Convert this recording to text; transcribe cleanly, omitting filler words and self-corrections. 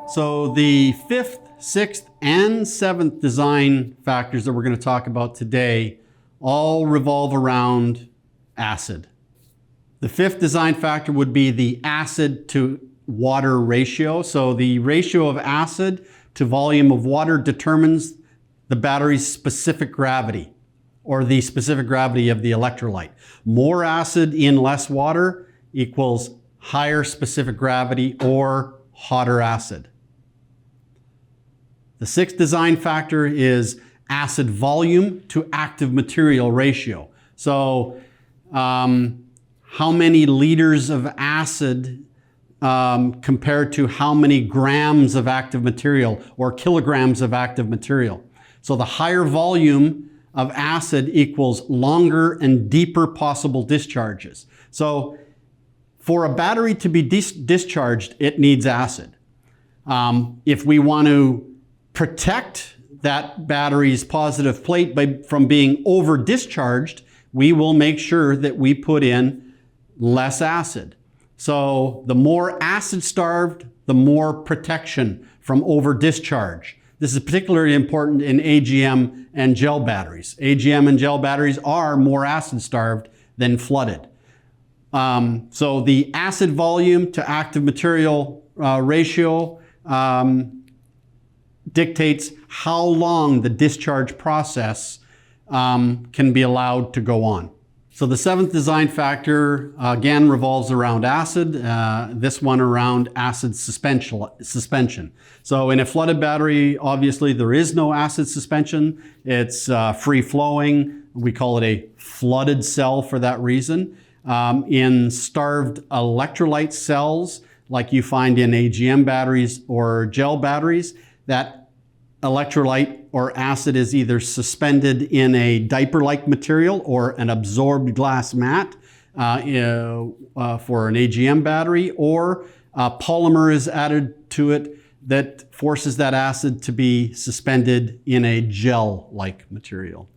So the fifth, sixth, and seventh design factors that we're going to talk about today all revolve around acid. The fifth design factor would be the acid to water ratio. So the ratio of acid to volume of water determines the battery's specific gravity, or the specific gravity of the electrolyte. More acid in less water equals higher specific gravity or hotter acid. The sixth design factor is acid volume to active material ratio. So how many liters of acid compared to how many grams of active material or kilograms of active material. So the higher volume of acid equals longer and deeper possible discharges. So for a battery to be discharged, it needs acid. If we want to protect that battery's positive plate from being over-discharged, we will make sure that we put in less acid. So the more acid-starved, the more protection from over-discharge. This is particularly important in AGM and gel batteries. AGM and gel batteries are more acid-starved than flooded. So the acid volume to active material ratio dictates how long the discharge process can be allowed to go on. So the seventh design factor, again, revolves around acid, this one around acid suspension. So in a flooded battery, obviously there is no acid suspension. It's free-flowing. We call it a flooded cell for that reason. In starved electrolyte cells, like you find in AGM batteries or gel batteries, that electrolyte or acid is either suspended in a diaper-like material or an absorbed glass mat for an AGM battery, or a polymer is added to it that forces that acid to be suspended in a gel-like material.